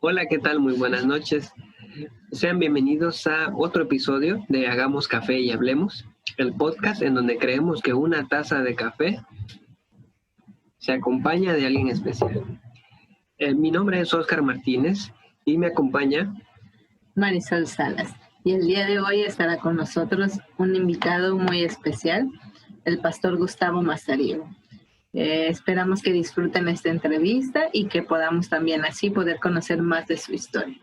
Hola, ¿qué tal? Muy buenas noches. Sean bienvenidos a otro episodio de Hagamos Café y Hablemos, el podcast en donde creemos que una taza de café se acompaña de alguien especial. Mi nombre es Óscar Martínez y me acompaña Marisol Salas. Y el día de hoy estará con nosotros un invitado muy especial, el pastor Gustavo Mazariego. Esperamos que disfruten esta entrevista y que podamos también así poder conocer más de su historia.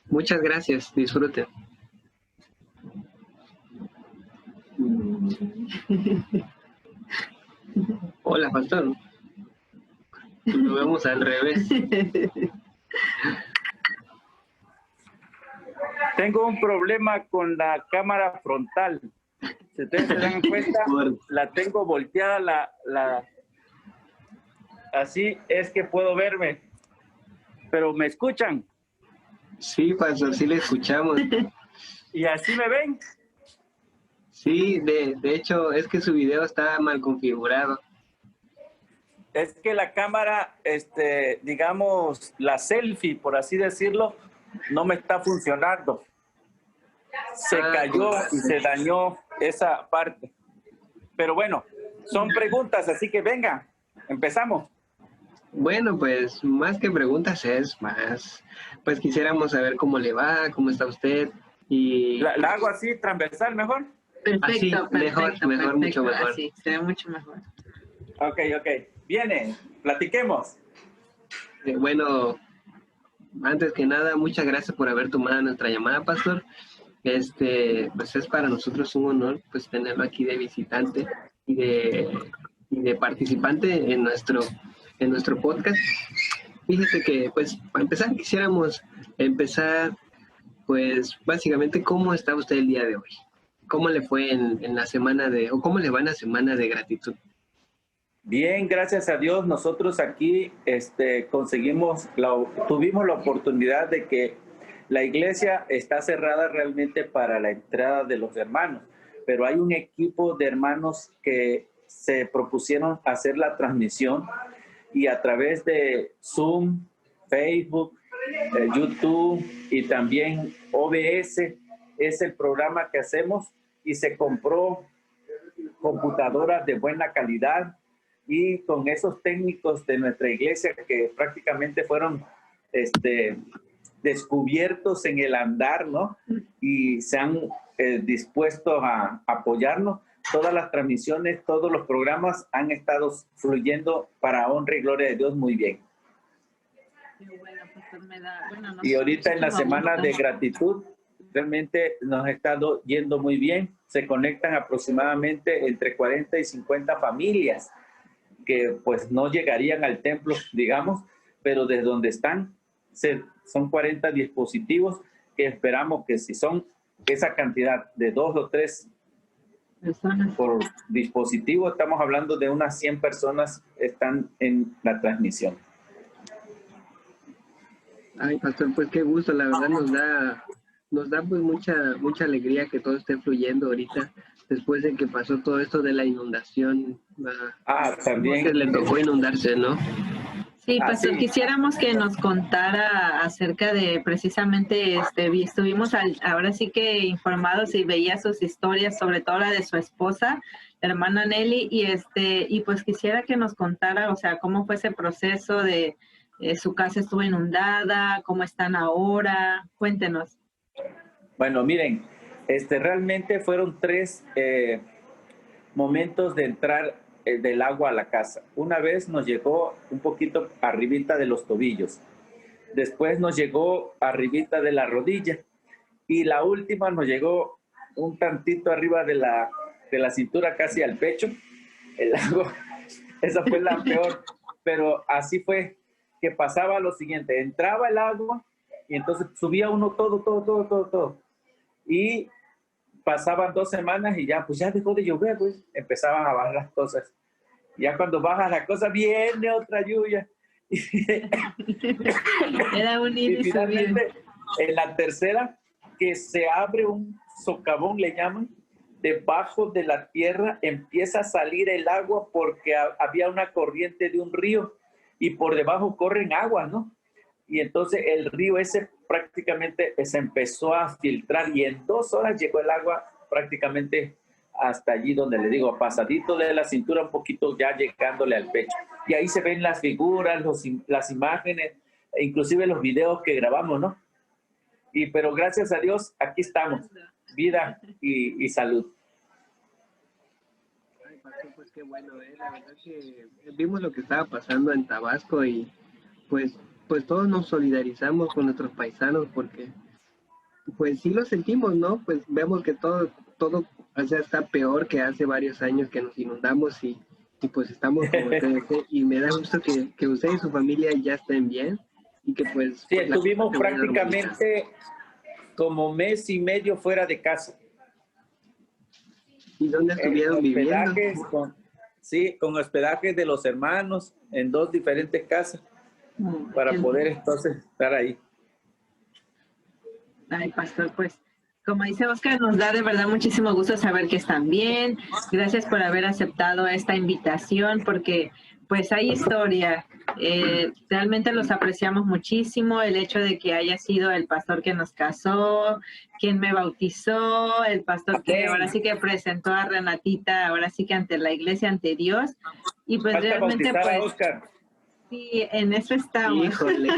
Muchas gracias, disfruten. Hola, pastor. Lo vemos al revés. Tengo un problema con la cámara frontal. Si ustedes se dan cuenta, la tengo volteada, así es que puedo verme. Pero ¿me escuchan? Sí, pastor, sí le escuchamos. ¿Y así me ven? Sí, de hecho, es que su video está mal configurado. Es que la cámara, digamos, la selfie, por así decirlo, no me está funcionando. Se cayó y se dañó esa parte. Pero bueno, son preguntas, así que venga, empezamos. Bueno, pues más que preguntas es más, pues quisiéramos saber cómo le va, cómo está usted y... ¿La hago así, transversal mejor? Perfecto, así, perfecto, mejor, mucho mejor. Así, se ve mucho mejor. Ok. Viene, platiquemos. Bueno, antes que nada, muchas gracias por haber tomado nuestra llamada, pastor. Pues es para nosotros un honor pues tenerlo aquí de visitante y de participante en nuestro podcast. Fíjese que pues para empezar quisiéramos empezar pues básicamente cómo está usted el día de hoy, cómo le fue en la semana o cómo le va en la semana de gratitud. Bien, gracias a Dios, nosotros aquí tuvimos la oportunidad de que la iglesia está cerrada realmente para la entrada de los hermanos, pero hay un equipo de hermanos que se propusieron hacer la transmisión y a través de Zoom, Facebook, YouTube y también OBS es el programa que hacemos y se compró computadoras de buena calidad y con esos técnicos de nuestra iglesia que prácticamente fueron descubiertos en el andar, ¿no? Y se han dispuesto a apoyarnos. Todas las transmisiones, todos los programas han estado fluyendo para honra y gloria de Dios muy bien. Y ahorita en la semana de gratitud, realmente nos ha estado yendo muy bien. Se conectan aproximadamente entre 40 y 50 familias que pues no llegarían al templo, digamos, pero desde donde están son 40 dispositivos que esperamos que si son esa cantidad de 2 o 3 personas por dispositivo, estamos hablando de unas 100 personas están en la transmisión. Ay, pastor, pues qué gusto, la verdad nos da pues mucha alegría que todo esté fluyendo ahorita, después de que pasó todo esto de la inundación. También. Que le tocó inundarse, ¿no? Sí, pastor, quisiéramos que nos contara acerca de precisamente, estuvimos ahora sí que informados y veía sus historias, sobre todo la de su esposa, la hermana Nelly, y pues quisiera que nos contara, o sea, cómo fue ese proceso de su casa estuvo inundada, cómo están ahora, cuéntenos. Bueno, miren, realmente fueron 3 momentos de entrar del agua a la casa. Una vez nos llegó un poquito arribita de los tobillos, después nos llegó arribita de la rodilla y la última nos llegó un tantito arriba de la cintura, casi al pecho. El agua, esa fue la peor, pero así fue que pasaba lo siguiente: entraba el agua y entonces subía uno todo y pasaban 2 semanas y ya dejó de llover, pues empezaban a bajar las cosas. Ya cuando bajas las cosas viene otra lluvia. Era un y finalmente en la tercera, que se abre un socavón, le llaman, debajo de la tierra empieza a salir el agua porque había una corriente de un río y por debajo corren aguas, ¿no? Y entonces el río ese prácticamente se empezó a filtrar y en 2 horas llegó el agua prácticamente hasta allí donde le digo, pasadito de la cintura, un poquito ya llegándole al pecho. Y ahí se ven las figuras, las imágenes, e inclusive los videos que grabamos, ¿no? Pero gracias a Dios, aquí estamos, vida y salud. Ay, pastor, pues qué bueno, la verdad que vimos lo que estaba pasando en Tabasco y pues todos nos solidarizamos con nuestros paisanos porque pues sí lo sentimos, ¿no? Pues vemos que todo, o sea, está peor que hace varios años que nos inundamos y pues estamos como ustedes, y me da gusto que usted y su familia ya estén bien y que pues... Sí, pues, la estuvimos parte buena prácticamente como mes y medio fuera de casa. ¿Y dónde estuvieron viviendo? Con hospedajes de los hermanos en 2 diferentes casas para poder entonces estar ahí. Ay, pastor, pues como dice Oscar, nos da de verdad muchísimo gusto saber que están bien. Gracias por haber aceptado esta invitación porque pues hay historia. Realmente los apreciamos muchísimo. El hecho de que haya sido el pastor que nos casó, quien me bautizó, el pastor que ahora sí que presentó a Renatita, ahora sí que ante la iglesia, ante Dios. Y pues Falta realmente bautizar a pues Oscar. sí, en eso estamos. Híjole.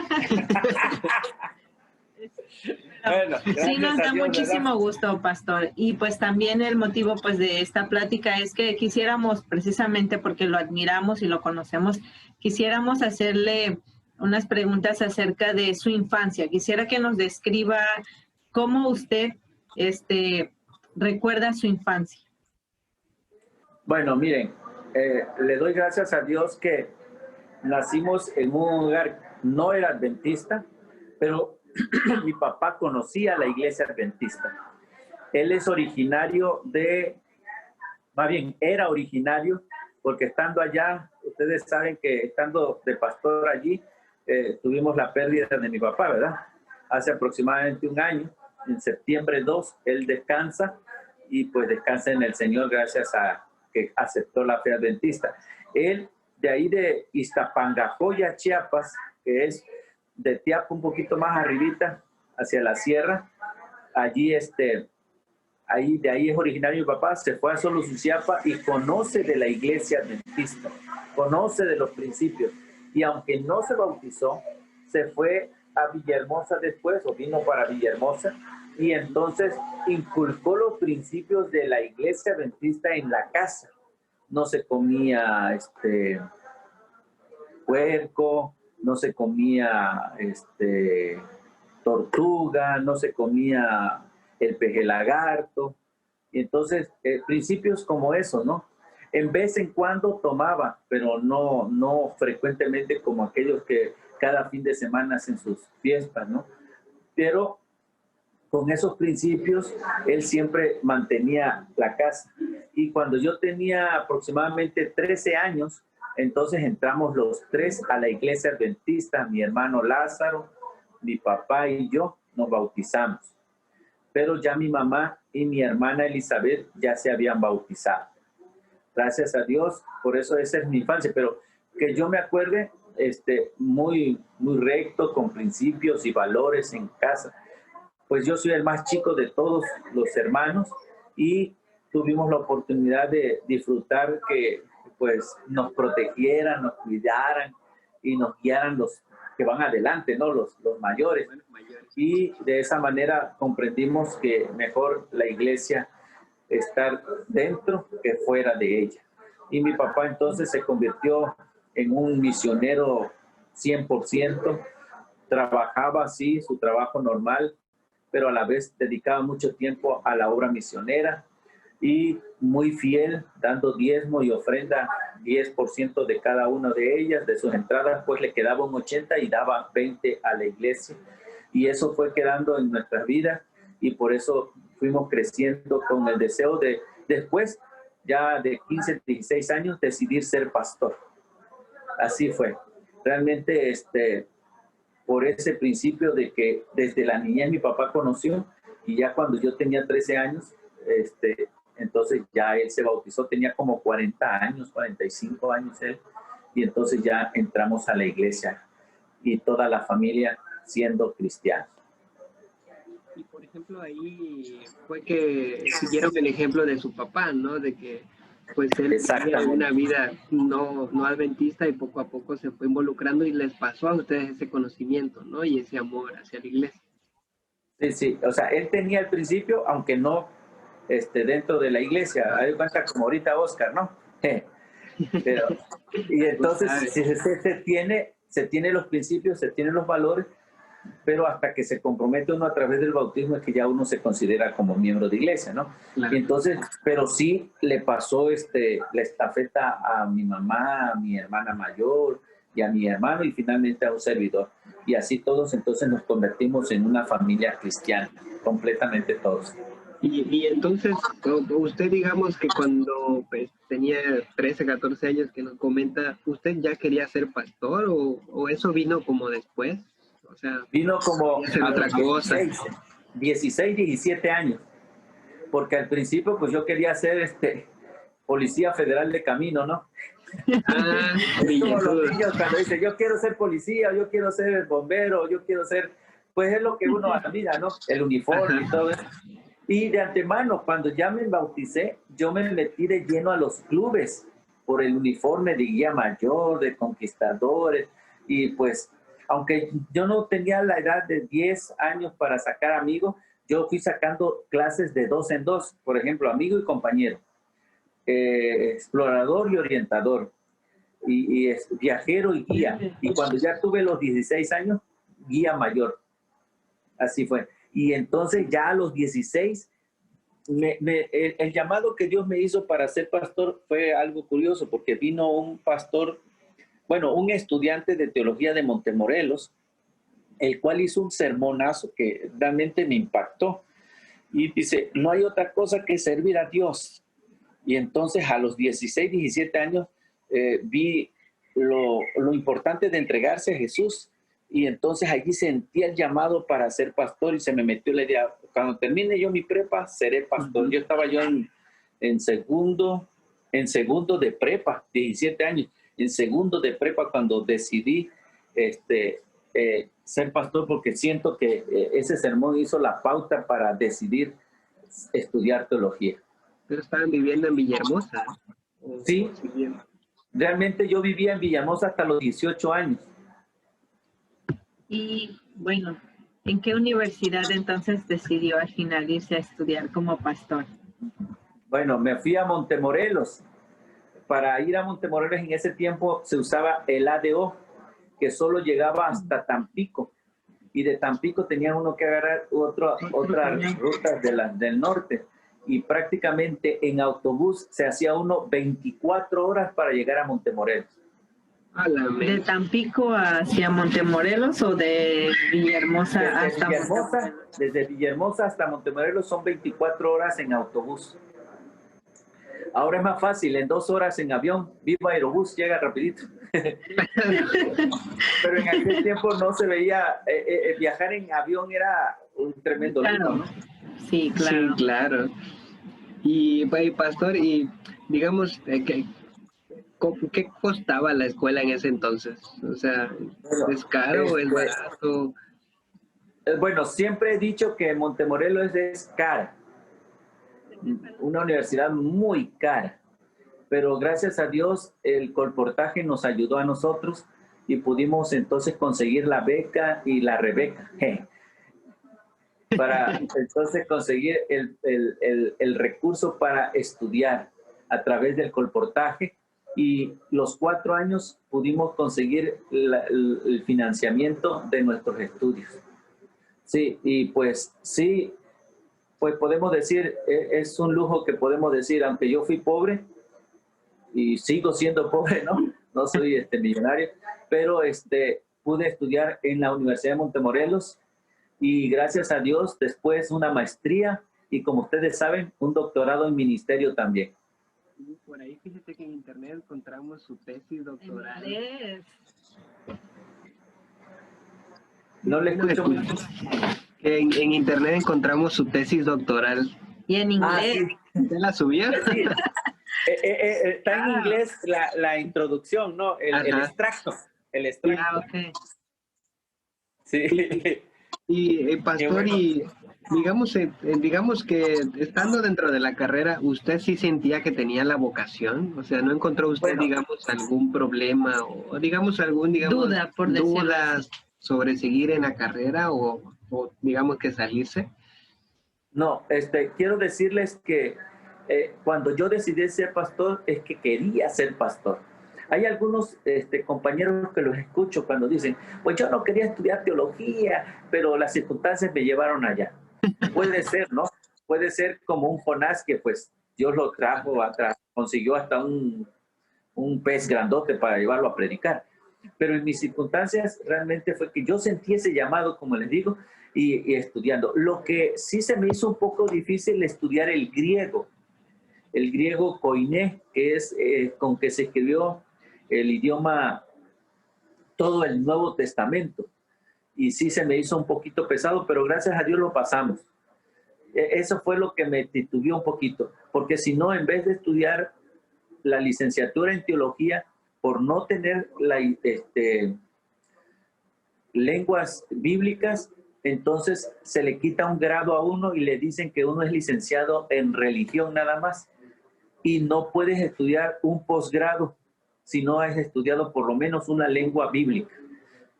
Bueno, sí, nos da Dios, muchísimo ¿verdad? gusto, pastor. Y pues también el motivo pues de esta plática es que quisiéramos, precisamente porque lo admiramos y lo conocemos, quisiéramos hacerle unas preguntas acerca de su infancia. Quisiera que nos describa cómo usted recuerda su infancia. Bueno, miren, le doy gracias a Dios que nacimos en un lugar, no era adventista, pero mi papá conocía la iglesia adventista. Él es originario más bien era originario, porque estando allá, ustedes saben que estando de pastor allí, tuvimos la pérdida de mi papá, ¿verdad? Hace aproximadamente 1 año, en septiembre 2, él descansa y pues descansa en el Señor gracias a que aceptó la fe adventista. Él de ahí de Iztapangajoya, Chiapas, que es de Tiapo un poquito más arribita, hacia la sierra, allí de ahí es originario mi papá, se fue a Solosuciapa y conoce de la iglesia adventista, conoce de los principios. Y aunque no se bautizó, se fue a Villahermosa después, o vino para Villahermosa, y entonces inculcó los principios de la iglesia adventista en la casa. No se comía puerco, no se comía tortuga, no se comía el peje lagarto. Y entonces, principios como eso, ¿no? En vez en cuando tomaba, pero no frecuentemente como aquellos que cada fin de semana hacen sus fiestas, ¿no? Pero con esos principios, él siempre mantenía la casa. Y cuando yo tenía aproximadamente 13 años, entonces entramos los 3 a la iglesia adventista, mi hermano Lázaro, mi papá y yo nos bautizamos. Pero ya mi mamá y mi hermana Elizabeth ya se habían bautizado. Gracias a Dios, por eso esa es mi infancia. Pero que yo me acuerde, muy recto, con principios y valores en casa. Pues yo soy el más chico de todos los hermanos y tuvimos la oportunidad de disfrutar que pues nos protegieran, nos cuidaran y nos guiaran los que van adelante, ¿no? Los mayores. Y de esa manera comprendimos que mejor la iglesia estar dentro que fuera de ella. Y mi papá entonces se convirtió en un misionero 100%, trabajaba así, su trabajo normal, pero a la vez dedicaba mucho tiempo a la obra misionera y muy fiel, dando diezmo y ofrenda, 10% de cada una de ellas, de sus entradas, pues le quedaba un 80 y daba 20 a la iglesia. Y eso fue quedando en nuestras vidas y por eso fuimos creciendo con el deseo de, después, ya de 15, 16 años, decidir ser pastor. Así fue. Realmente, por ese principio de que desde la niñez mi papá conoció y ya cuando yo tenía 13 años, entonces ya él se bautizó, tenía como 40 años, 45 años él, y entonces ya entramos a la iglesia. y toda la familia siendo cristiana. Y por ejemplo ahí fue que siguieron el ejemplo de su papá, ¿no? De que pues él tenía una vida no adventista y poco a poco se fue involucrando y les pasó a ustedes ese conocimiento, ¿no? Y ese amor hacia la iglesia. Sí, sí, o sea, él tenía el principio, aunque no dentro de la iglesia, hay cuenta como ahorita Oscar, ¿no? Pero, y entonces se tiene los principios, se tienen los valores, pero hasta que se compromete uno a través del bautismo es que ya uno se considera como miembro de iglesia, ¿no? Claro. Y entonces, pero sí le pasó la estafeta a mi mamá, a mi hermana mayor y a mi hermano y finalmente a un servidor. Y así todos entonces nos convertimos en una familia cristiana, completamente todos. Y entonces, usted digamos que cuando pues, tenía 13, 14 años que nos comenta, ¿usted ya quería ser pastor o eso vino como después? O sea, vino como a otra cosa. 16, 17 años, porque al principio pues yo quería ser policía federal de camino, ¿no? Ah, como los niños cuando dicen yo quiero ser policía, yo quiero ser bombero, yo quiero ser, pues es lo que uno admira, ¿no? El uniforme y todo eso. Y de antemano, cuando ya me bauticé, yo me metí de lleno a los clubes por el uniforme de guía mayor, de conquistadores, y pues aunque yo no tenía la edad de 10 años para sacar amigos, yo fui sacando clases de 2 en 2, por ejemplo, amigo y compañero, explorador y orientador, y viajero y guía. Y cuando ya tuve los 16 años, guía mayor. Así fue. Y entonces ya a los 16, el llamado que Dios me hizo para ser pastor fue algo curioso, porque vino un pastor, bueno, un estudiante de teología de Montemorelos, el cual hizo un sermonazo que realmente me impactó. Y dice, no hay otra cosa que servir a Dios. Y entonces a los 16, 17 años vi lo importante de entregarse a Jesús. Y entonces allí sentí el llamado para ser pastor y se me metió la idea, cuando termine yo mi prepa, seré pastor. Yo estaba en segundo de prepa, 17 años. En segundo de prepa cuando decidí ser pastor, porque siento que ese sermón hizo la pauta para decidir estudiar teología. ¿Pero estaban viviendo en Villahermosa? Sí, realmente yo vivía en Villahermosa hasta los 18 años. Y bueno, ¿en qué universidad entonces decidió al final irse a estudiar como pastor? Bueno, me fui a Montemorelos. Para ir a Montemorelos en ese tiempo se usaba el ADO, que solo llegaba hasta Tampico. Y de Tampico tenía uno que agarrar otras rutas del norte. Y prácticamente en autobús se hacía uno 24 horas para llegar a Montemorelos. ¿De Tampico hacia Montemorelos o de Villahermosa hasta Montemorelos? Desde Villahermosa hasta Montemorelos son 24 horas en autobús. Ahora es más fácil, en 2 horas en avión, Viva Aerobús, llega rapidito. Pero en aquel tiempo no se veía, viajar en avión era un tremendo lujo, ¿no? Sí, claro. Sí, claro. Y pastor, y digamos, ¿qué costaba la escuela en ese entonces? O sea, ¿es caro o es barato? Bueno, siempre he dicho que Montemorelos es cara. Una universidad muy cara. Pero gracias a Dios el colportaje nos ayudó a nosotros y pudimos entonces conseguir la beca y la rebeca. Para entonces conseguir el recurso para estudiar a través del colportaje. Y los 4 años pudimos conseguir el financiamiento de nuestros estudios. Sí, y pues sí, pues podemos decir, es un lujo que podemos decir, aunque yo fui pobre y sigo siendo pobre, ¿no? No soy millonario, pero pude estudiar en la Universidad de Montemorelos y gracias a Dios después una maestría y como ustedes saben, un doctorado en ministerio también. Por ahí fíjate que en internet encontramos su tesis doctoral. No le escucho mucho. En internet encontramos su tesis doctoral. ¿Y en inglés? ¿Usted la subió? Sí. Está en inglés la introducción, ¿no? El extracto. El extracto. Okay. Sí. Y pastor, Bueno. y digamos que estando dentro de la carrera, ¿usted sí sentía que tenía la vocación? O sea, ¿no encontró usted, Bueno, digamos, algún problema o digamos, Duda, por decirlo así. dudas sobre seguir en la carrera o digamos que salirse? no, quiero decirles que cuando yo decidí ser pastor es que quería ser pastor. Hay algunos compañeros que los escucho cuando dicen, pues yo no quería estudiar teología, pero las circunstancias me llevaron allá. Puede ser, ¿no? Puede ser como un Jonás que pues Dios lo trajo atrás, consiguió hasta un pez grandote para llevarlo a predicar. Pero en mis circunstancias realmente fue que yo sentí ese llamado, como les digo, y estudiando. Lo que sí se me hizo un poco difícil estudiar el griego koiné, que es con que se escribió el idioma, todo el Nuevo Testamento. Y sí se me hizo un poquito pesado, pero gracias a Dios lo pasamos. Eso fue lo que me titubeó un poquito, porque si no, en vez de estudiar la licenciatura en teología, por no tener lenguas bíblicas, entonces se le quita un grado a uno y le dicen que uno es licenciado en religión nada más y no puedes estudiar un posgrado si no has estudiado por lo menos una lengua bíblica.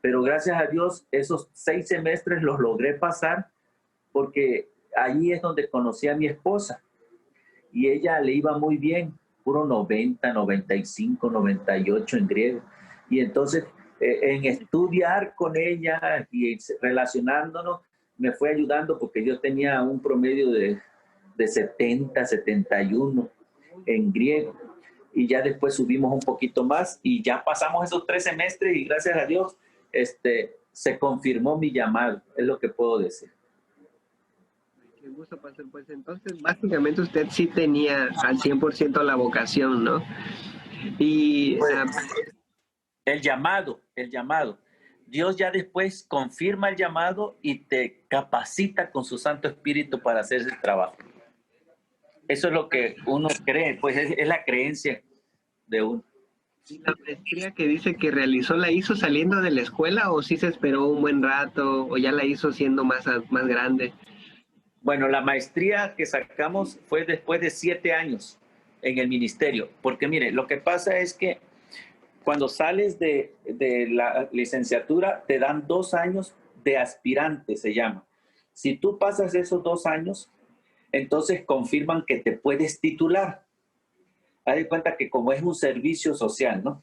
Pero gracias a Dios esos 6 semestres los logré pasar porque allí es donde conocí a mi esposa y ella le iba muy bien, puro 90, 95, 98 en griego. Y entonces en estudiar con ella y relacionándonos me fue ayudando porque yo tenía un promedio de 70, 71 en griego. Y ya después subimos un poquito más y ya pasamos esos 3 semestres y gracias a Dios se confirmó mi llamado, es lo que puedo decir. Qué gusto, pastor. Pues entonces, básicamente usted sí tenía al 100% la vocación, ¿no? Y Pues, el llamado. Dios ya después confirma el llamado y te capacita con su Santo Espíritu para hacer ese trabajo. Eso es lo que uno cree, pues es la creencia de uno. la maestría que dice que realizó, ¿la hizo saliendo de la escuela o sí se esperó un buen rato o ya la hizo siendo más grande? Bueno, la maestría que sacamos fue después de 7 años en el ministerio, porque mire, lo que pasa es que cuando sales de la licenciatura te dan 2 años de aspirante, se llama. Si tú pasas esos 2 años, entonces confirman que te puedes titular. Haz de cuenta que como es un servicio social, ¿no?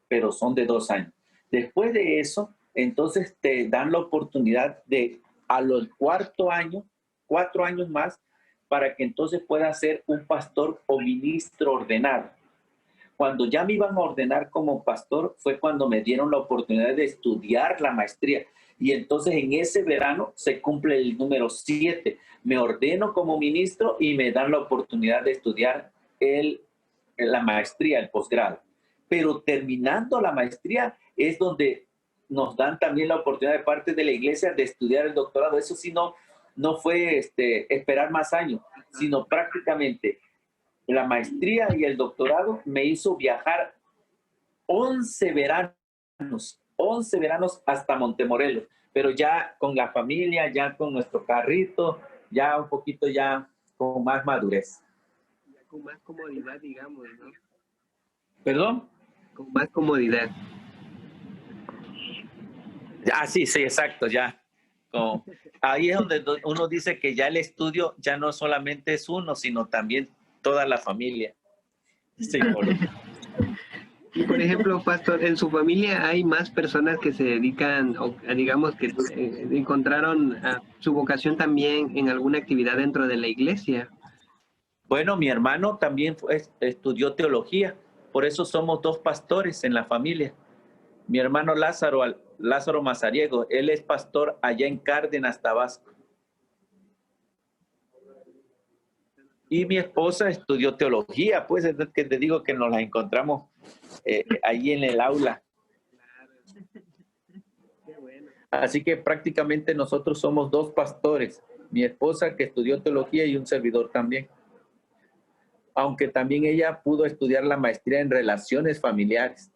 Pero son de 2 años. Después de eso, entonces te dan la oportunidad de a los 4 años, 4 años más, para que entonces puedas ser un pastor o ministro ordenado. Cuando ya me iban a ordenar como pastor fue cuando me dieron la oportunidad de estudiar la maestría. Y entonces en ese verano se cumple el número 7. Me ordeno como ministro y me dan la oportunidad de estudiar la maestría, el posgrado. Pero terminando la maestría es donde nos dan también la oportunidad de parte de la iglesia de estudiar el doctorado. Eso sí no fue esperar más años, sino prácticamente la maestría y el doctorado me hizo viajar 11 veranos hasta Montemorelos, pero ya con la familia, ya con nuestro carrito, ya un poquito ya con más madurez. Ya con más comodidad, digamos, ¿no? ¿Perdón? Con más comodidad. Ah, sí, exacto, ya. Ahí es donde uno dice que ya el estudio ya no solamente es uno, sino también toda la familia. Sí, Y por ejemplo, pastor, en su familia hay más personas que se dedican, o digamos que encontraron su vocación también en alguna actividad dentro de la iglesia. Bueno, mi hermano también estudió teología, por eso somos 2 pastores en la familia. Mi hermano Lázaro Mazariego, él es pastor allá en Cárdenas, Tabasco. Y mi esposa estudió teología, pues es que te digo que nos la encontramos allí en el aula. Qué bueno. Así que prácticamente nosotros somos 2 pastores, mi esposa que estudió teología y un servidor también. Aunque también ella pudo estudiar la maestría en relaciones familiares.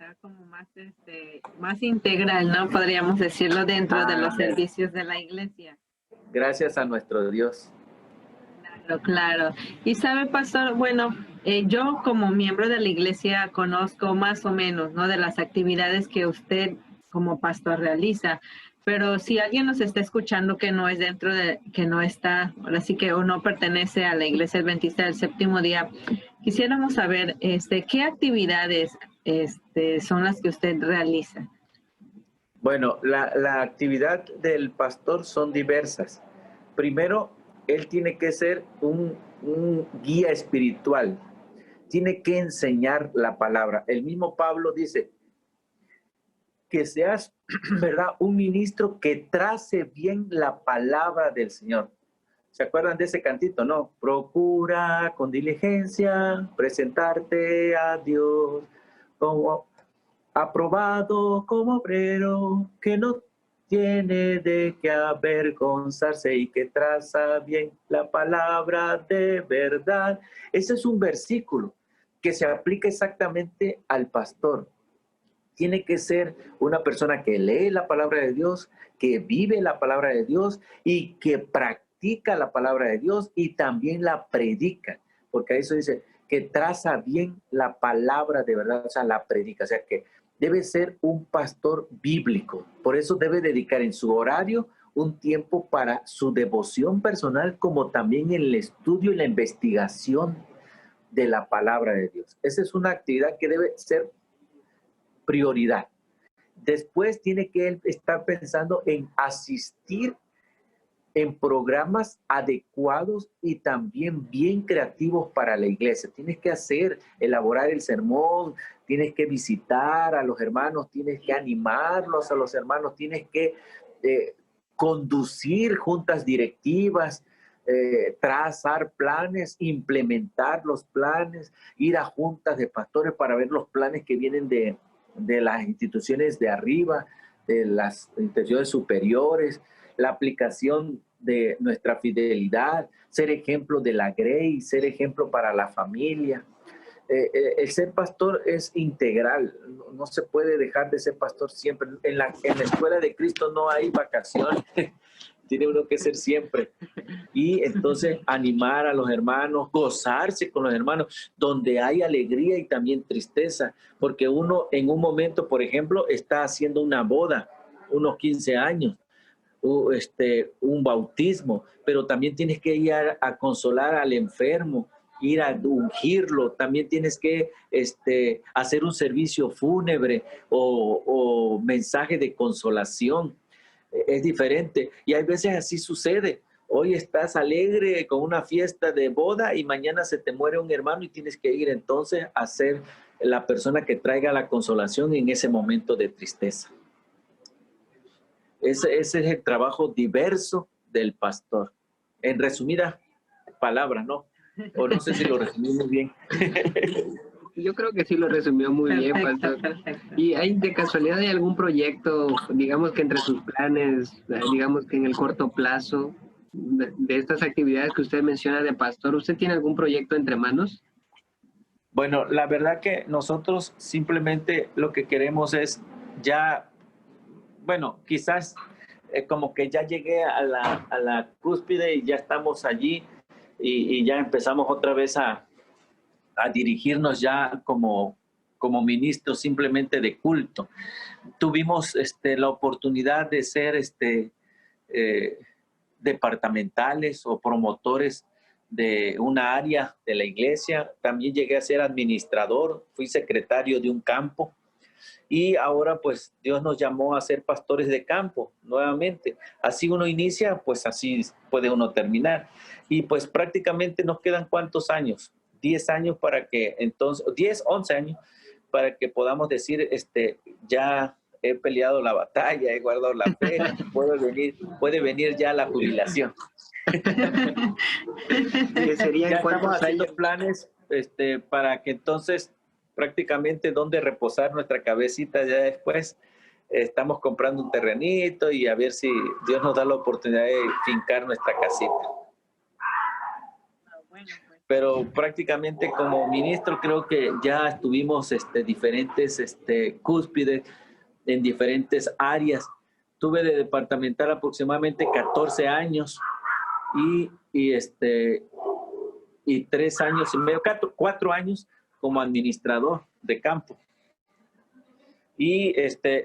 sea como más, más integral, ¿no? Podríamos decirlo dentro de los servicios de la iglesia. Gracias a nuestro Dios. Claro, claro. Y sabe, pastor, bueno, yo como miembro de la iglesia conozco más o menos, ¿no? De las actividades que usted como pastor realiza. Pero si alguien nos está escuchando que no es dentro de, que no está, ahora sí que o no pertenece a la Iglesia Adventista del Séptimo Día, quisiéramos saber, ¿qué actividades, son las que usted realiza? Bueno, la actividad del pastor son diversas. Primero, él tiene que ser un guía espiritual. Tiene que enseñar la palabra. El mismo Pablo dice que seas, ¿verdad?, un ministro que trace bien la palabra del Señor. ¿Se acuerdan de ese cantito? No. Procura con diligencia presentarte a Dios como aprobado, como obrero, que no tiene de qué avergonzarse y que traza bien la palabra de verdad. Ese es un versículo que se aplica exactamente al pastor. Tiene que ser una persona que lee la palabra de Dios, que vive la palabra de Dios y que practica la palabra de Dios y también la predica. Porque eso dice que traza bien la palabra de verdad, o sea, la predica. O sea, que debe ser un pastor bíblico. Por eso debe dedicar en su horario un tiempo para su devoción personal, como también en el estudio y la investigación de la palabra de Dios. Esa es una actividad que debe ser prioridad. Después tiene que él estar pensando en asistir en programas adecuados y también bien creativos para la iglesia. Tienes que elaborar el sermón, tienes que visitar a los hermanos, tienes que animarlos a los hermanos, tienes que conducir juntas directivas, trazar planes, implementar los planes, ir a juntas de pastores para ver los planes que vienen de las instituciones de arriba, de las instituciones superiores, la aplicación de nuestra fidelidad, ser ejemplo de la Grey, ser ejemplo para la familia. El ser pastor es integral, no se puede dejar de ser pastor siempre. En la escuela de Cristo no hay vacaciones, tiene uno que ser siempre. Y entonces animar a los hermanos, gozarse con los hermanos, donde hay alegría y también tristeza, porque uno en un momento, por ejemplo, está haciendo una boda, unos 15 años, un bautismo, pero también tienes que ir a consolar al enfermo, ir a ungirlo, también tienes que hacer un servicio fúnebre o mensaje de consolación. Es diferente y hay veces así sucede. Hoy estás alegre con una fiesta de boda y mañana se te muere un hermano y tienes que ir entonces a ser la persona que traiga la consolación en ese momento de tristeza. Ese es el trabajo diverso del pastor. En resumidas palabras, ¿no? O no sé si lo resumí muy bien. Yo creo que sí lo resumió muy bien, pastor. Perfecto. ¿Y hay de casualidad hay algún proyecto, digamos que entre sus planes, digamos que en el corto plazo, de estas actividades que usted menciona de pastor, usted tiene algún proyecto entre manos? Bueno, la verdad que nosotros simplemente lo que queremos es ya, bueno, quizás como que ya llegué a la cúspide y ya estamos allí y ya empezamos otra vez a dirigirnos ya como ministros simplemente de culto. Tuvimos la oportunidad de ser departamentales o promotores de una área de la iglesia. También llegué a ser administrador, fui secretario de un campo y ahora pues Dios nos llamó a ser pastores de campo nuevamente. Así uno inicia, pues así puede uno terminar. Y pues prácticamente nos quedan ¿cuántos años? 10 años para que entonces, 10, 11 años para que podamos decir, ya he peleado la batalla, he guardado la fe, puede venir ya la jubilación. ¿Serían Ya estamos cuántos haciendo años? planes para que entonces prácticamente donde reposar nuestra cabecita ya después. Estamos comprando un terrenito y a ver si Dios nos da la oportunidad de fincar nuestra casita. Bueno, pues pero prácticamente como ministro creo que ya estuvimos diferentes cúspides en diferentes áreas. Tuve de departamental aproximadamente 14 años y 3 años y medio, 4 años como administrador de campo. Y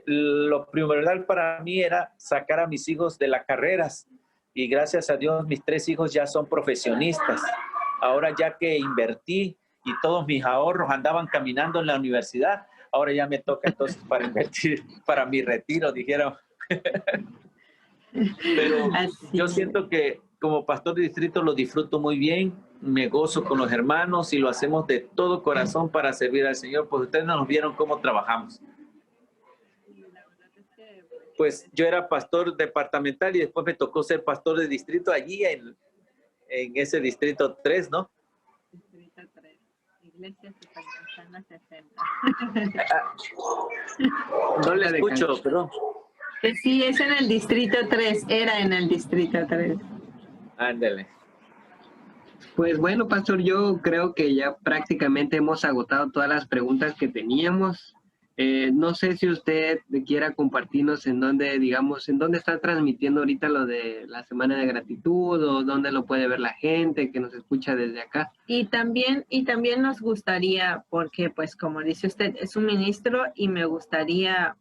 lo primordial para mí era sacar a mis hijos de las carreras. Y gracias a Dios mis 3 hijos ya son profesionistas. Ahora ya que invertí y todos mis ahorros andaban caminando en la universidad, ahora ya me toca entonces para invertir para mi retiro, dijeron. Pero yo siento que como pastor de distrito lo disfruto muy bien, me gozo con los hermanos y lo hacemos de todo corazón para servir al Señor, pues ustedes nos vieron cómo trabajamos. Pues yo era pastor departamental y después me tocó ser pastor de distrito allí en ese distrito 3, ¿no? Distrito 3, Iglesia Supermanzana 60. No le escucho, perdón. Sí, es en el distrito 3, era en el distrito 3. Ándale. Pues bueno, pastor, yo creo que ya prácticamente hemos agotado todas las preguntas que teníamos. No sé si usted quiera compartirnos en dónde, digamos, en dónde está transmitiendo ahorita lo de la Semana de Gratitud o dónde lo puede ver la gente que nos escucha desde acá. Y también nos gustaría, porque pues como dice usted, es un ministro y nos gustaría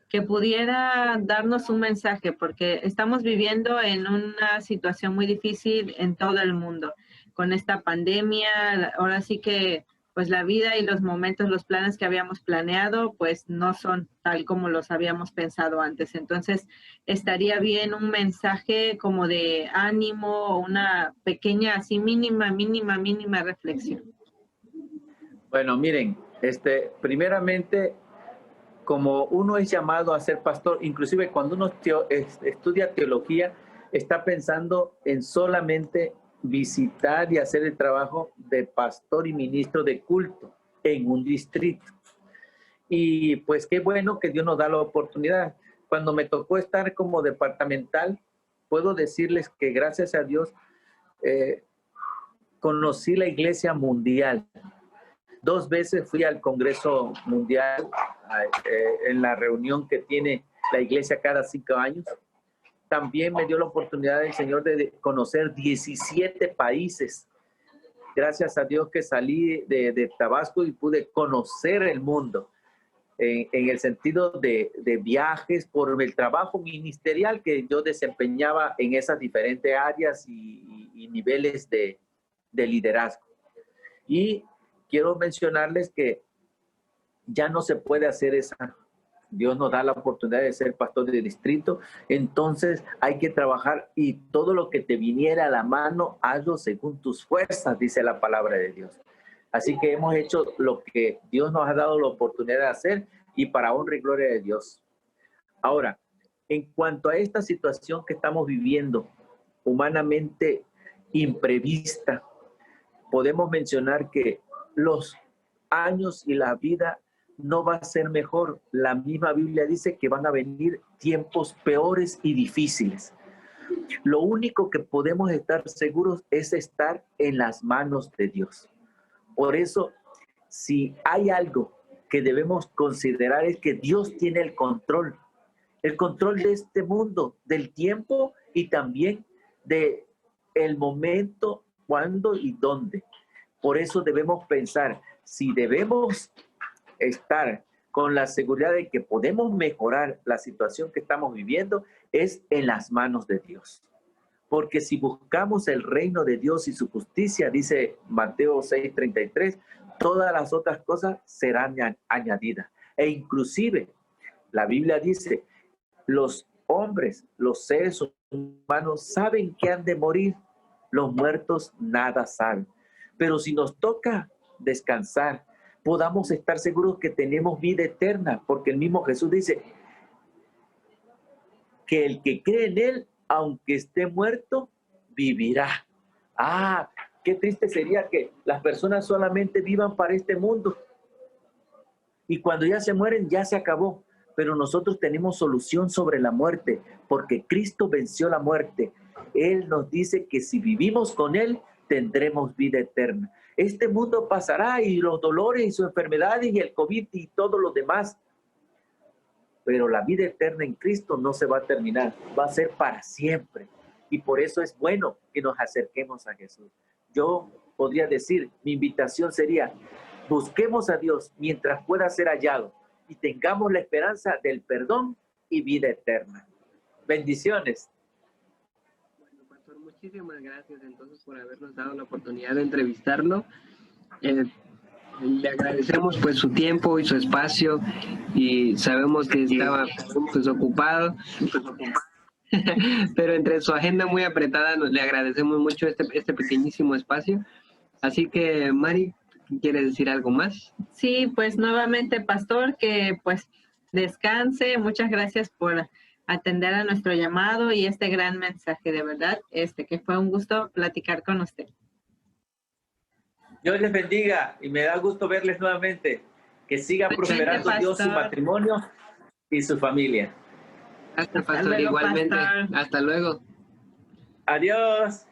que pudiera darnos un mensaje, porque estamos viviendo en una situación muy difícil en todo el mundo, con esta pandemia. Ahora sí que pues la vida y los momentos, los planes que habíamos planeado, pues no son tal como los habíamos pensado antes. Entonces, estaría bien un mensaje como de ánimo o una pequeña, así mínima reflexión. Bueno, miren, primeramente, como uno es llamado a ser pastor, inclusive cuando uno estudia teología, está pensando en solamente visitar y hacer el trabajo de pastor y ministro de culto en un distrito. Y pues qué bueno que Dios nos da la oportunidad. Cuando me tocó estar como departamental, puedo decirles que gracias a Dios conocí la Iglesia Mundial. 2 veces fui al Congreso Mundial en la reunión que tiene la Iglesia cada 5 años. También me dio la oportunidad el Señor de conocer 17 países. Gracias a Dios que salí de Tabasco y pude conocer el mundo en el sentido de viajes por el trabajo ministerial que yo desempeñaba en esas diferentes áreas y niveles de liderazgo. Y quiero mencionarles que ya no se puede hacer esa. Dios nos da la oportunidad de ser pastor de distrito, entonces hay que trabajar y todo lo que te viniera a la mano, hazlo según tus fuerzas, dice la palabra de Dios. Así que hemos hecho lo que Dios nos ha dado la oportunidad de hacer y para honra y gloria de Dios. Ahora, en cuanto a esta situación que estamos viviendo, humanamente imprevista, podemos mencionar que los años y la vida no va a ser mejor. La misma Biblia dice que van a venir tiempos peores y difíciles. Lo único que podemos estar seguros es estar en las manos de Dios. Por eso, si hay algo que debemos considerar es que Dios tiene el control de este mundo, del tiempo y también de el momento, cuándo y dónde. Por eso debemos pensar, si debemos estar con la seguridad de que podemos mejorar la situación que estamos viviendo, es en las manos de Dios. Porque si buscamos el reino de Dios y su justicia, dice Mateo 6:33, todas las otras cosas serán añadidas. E inclusive, la Biblia dice, los hombres, los seres humanos saben que han de morir, los muertos nada saben. Pero si nos toca descansar, podamos estar seguros que tenemos vida eterna, porque el mismo Jesús dice que el que cree en Él, aunque esté muerto, vivirá. Ah, qué triste sería que las personas solamente vivan para este mundo. Y cuando ya se mueren, ya se acabó. Pero nosotros tenemos solución sobre la muerte, porque Cristo venció la muerte. Él nos dice que si vivimos con Él, tendremos vida eterna. Este mundo pasará y los dolores y sus enfermedades y el COVID y todo lo demás. Pero la vida eterna en Cristo no se va a terminar, va a ser para siempre. Y por eso es bueno que nos acerquemos a Jesús. Yo podría decir, mi invitación sería, busquemos a Dios mientras pueda ser hallado y tengamos la esperanza del perdón y vida eterna. Bendiciones. Bueno, pastor, muchísimas gracias entonces por habernos dado la oportunidad de entrevistarlo. Le agradecemos pues su tiempo y su espacio y sabemos que estaba pues ocupado, pero entre su agenda muy apretada le agradecemos mucho este pequeñísimo espacio. Así que, Mari, ¿quieres decir algo más? Sí, pues nuevamente, pastor, que pues descanse. Muchas gracias por atender a nuestro llamado y este gran mensaje, de verdad, que fue un gusto platicar con usted. Dios les bendiga y me da gusto verles nuevamente. Que siga prosperando Dios su matrimonio y su familia. Hasta pastor, luego, igualmente. Pastor. Hasta luego. Adiós.